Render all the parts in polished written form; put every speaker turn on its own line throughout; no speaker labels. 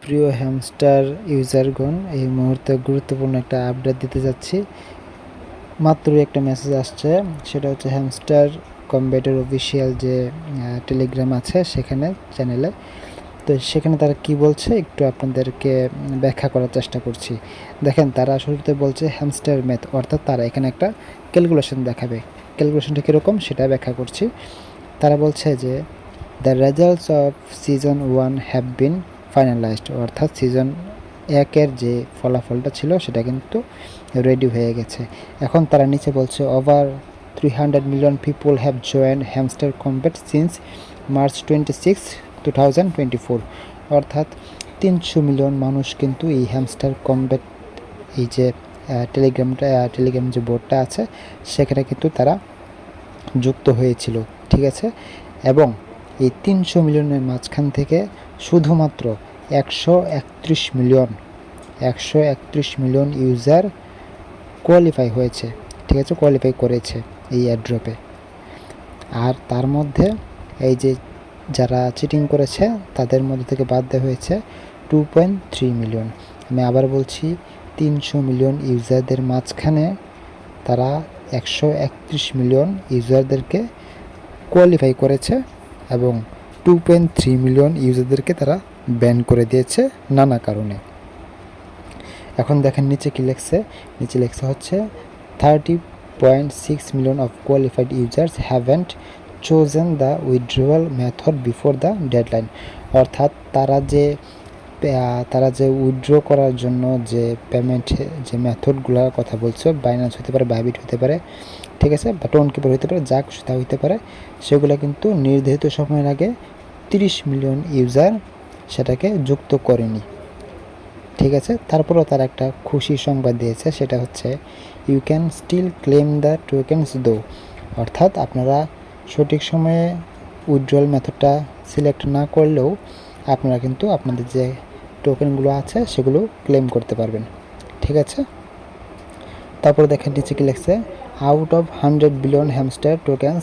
প্রিয় হ্যামস্টার ইউজারগণ, এই মুহূর্তে গুরুত্বপূর্ণ একটা আপডেট দিতে যাচ্ছি। মাত্রই একটা মেসেজ আসছে, সেটা হচ্ছে হ্যামস্টার কম্ব্যাটের অফিসিয়াল যে টেলিগ্রাম আছে সেখানে চ্যানেলে। তো সেখানে তারা কি বলছে একটু আপনাদেরকে ব্যাখ্যা করার চেষ্টা করছি। দেখেন, তারা শুরুতে বলছে হ্যামস্টার ম্যাথ, অর্থাৎ তারা এখানে একটা ক্যালকুলেশন দেখাবে। ক্যালকুলেশনটা কীরকম সেটা ব্যাখ্যা করছি। তারা বলছে যে the results off season 1 have been finalised, অর্থাৎ সিজন 1-এর যে ফলাফলটা ছিল সেটা কিন্তু রেডি হয়ে গেছে। এখন তারা নিচে বলছে over 300 million people have joined hamster combat since March 26, 2024, অর্থাৎ 300 মিলিয়ন মানুষ কিন্তু এই হ্যামস্টার কম্ব্যাট এই যে টেলিগ্রাম যে বোর্ডটা আছে সেখানে কিন্তু তারা যুক্ত হয়েছিল, ঠিক আছে। এবং এই 300 মিলিয়নের মাঝখান থেকে শুধুমাত্র 131 মিলিয়ন ইউজার কোয়ালিফাই হয়েছে, ঠিক আছে, কোয়ালিফাই করেছে এই এয়ারড্রপে। আর তার মধ্যে এই যে যারা চিটিং করেছে তাদের মধ্যে থেকে বাদ দেওয়া হয়েছে 2.3 মিলিয়ন। আমি আবার বলছি, 300 মিলিয়ন ইউজারদের মাঝখানে তারা 131 মিলিয়ন ইউজারদেরকে কোয়ালিফাই করেছে এবং 2.3 মিলিয়ন ইউজারদেরকে তারা ব্যান করে দিয়েছে নানা কারণে। এখন দেখেন নিচে কি লেখছে, নিচে লেখছে হচ্ছে 30.6 million of qualified users haven't chosen the withdrawal method before the deadline, অর্থাৎ তারা যে উইথড্র করার জন্য যে পেমেন্ট যে মেথডগুলোর কথা বলছে, বাইন্যান্স হতে পারে, বাইবিট হতে পারে, ঠিক আছে, বা টোনকিপার হতে পারে, যা খুশি তা হতে পারে, সেগুলো কিন্তু নির্ধারিত সময়ের আগে 30 মিলিয়ন ইউজার সেটাকে যুক্ত করেনি, ঠিক আছে। তারপরেও তারা একটা খুশি সংবাদ দিয়েছে, সেটা হচ্ছে you can still claim the tokens though, অর্থাৎ আপনারা সঠিক সময়ে উইথড্রয়াল মেথডটা সিলেক্ট না করলেও আপনারা কিন্তু আপনাদের যে টোকেনগুলো আছে সেগুলো ক্লেম করতে পারবেন, ঠিক আছে। তারপর দেখেন নিচে কি লিখছে, out of 100 billion hamster tokens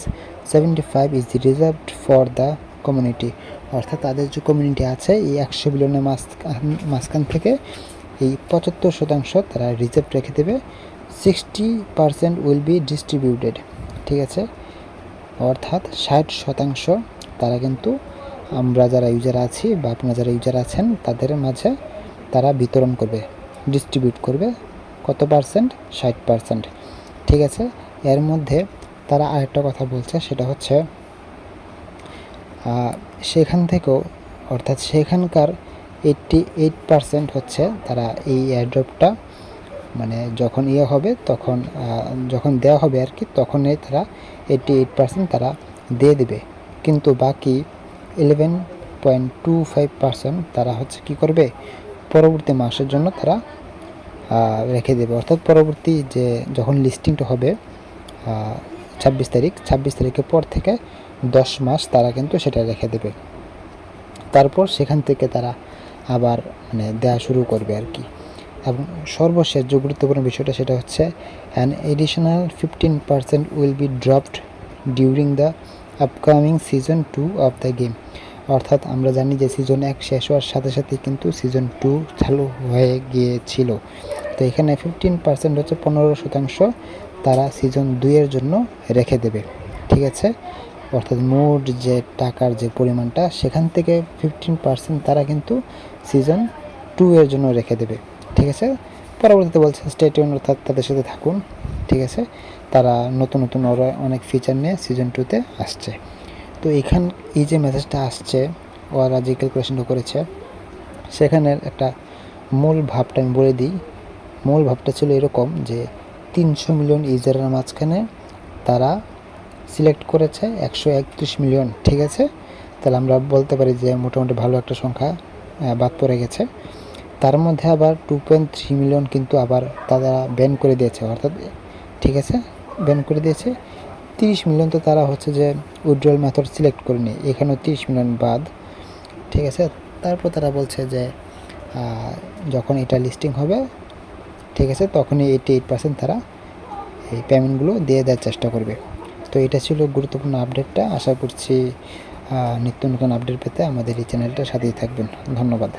75 is reserved for the community, অর্থাৎ তাদের যে কমিউনিটি আছে এই 100 বিলিয়নের মাঝখান থেকে এই 75% তারা রিজার্ভ রেখে দেবে, 60% উইল বি ডিস্ট্রিবিউটেড, ঠিক আছে, অর্থাৎ 60% তারা কিন্তু আমরা যারা ইউজার আছি বা আপনারা যারা ইউজার আছেন তাদের মাঝে তারা বিতরণ করবে, ডিস্ট্রিবিউট করবে। কত পার্সেন্ট? 60%, ঠিক আছে। এর মধ্যে তারা আরেকটা কথা বলছে, সেটা হচ্ছে সেখান থেকেও, অর্থাৎ সেখানকার 88% হচ্ছে তারা এই এয়ারড্রপটা মানে যখন হবে তখন যখন দেওয়া হবে আর কি, তখনই তারা 88% তারা দিয়ে দেবে। কিন্তু বাকি 11.25% তারা হচ্ছে কি করবে, পরবর্তী মাসের জন্য তারা রেখে দেবে, অর্থাৎ পরবর্তী যে যখন লিস্টিংটা হবে 26 তারিখের পর থেকে 10 মাস তারা কিন্তু সেটা রেখে দেবে। তারপর সেখান থেকে তারা আবার মানে দেওয়া শুরু করবে আর কি। এবং সর্বশেষ যে গুরুত্বপূর্ণ বিষয়টা সেটা হচ্ছে an additional 15% will be dropped during the upcoming season 2 of the game, অর্থাৎ আমরা জানি যে সিজন 1 শেষ হওয়ার সাথে সাথে কিন্তু সিজন 2 চালু হয়ে গিয়েছিল। তো এখানে 15% হচ্ছে 15% তারা সিজন 2 এর জন্য রেখে দেবে, ঠিক আছে। অর্থাৎ মোট যে টাকার যে পরিমাণটা সেখান থেকে 15% তারা কিন্তু সিজন 2 এর জন্য রেখে দেবে, ঠিক আছে। পরবর্তীতে বলছে স্টে টিউন, অর্থাৎ তাদের সাথে থাকুন, ঠিক আছে। তারা নতুন অনেক ফিচার নিয়ে সিজন 2-তে আসছে। তো এই যে মেসেজটা আসছে, ওরা যে ক্যালকুলেশনটা করেছে সেখানের একটা মূল ভাবটা আমি বলে দিই। মূল ভাবটা ছিল এরকম যে 300 মিলিয়ন ইউজারের মাঝখানে তারা সিলেক্ট করেছে 131 মিলিয়ন, ঠিক আছে। তাহলে আমরা বলতে পারি যে মোটামুটি ভালো একটা সংখ্যা বাদ পড়ে গেছে। তার মধ্যে আবার 2.3 মিলিয়ন কিন্তু আবার তারা ব্যান করে দিয়েছে, অর্থাৎ ঠিক আছে ব্যান করে দিয়েছে। 30 মিলিয়ন তো তারা হচ্ছে যে উইথড্রয়াল মেথড সিলেক্ট করেনি, এখানেও 30 মিলিয়ন বাদ, ঠিক আছে। তারপর তারা বলছে যে যখন এটা লিস্টিং হবে, ঠিক আছে, তখনই 88% তারা এই পেমেন্টগুলো দিয়ে দেওয়ার চেষ্টা করবে। তো এটা ছিল গুরুত্বপূর্ণ আপডেটটা। আশা করছি নিত্য নতুন আপডেট পেতে আমাদের এই চ্যানেলটার সাথেই থাকবেন। ধন্যবাদ।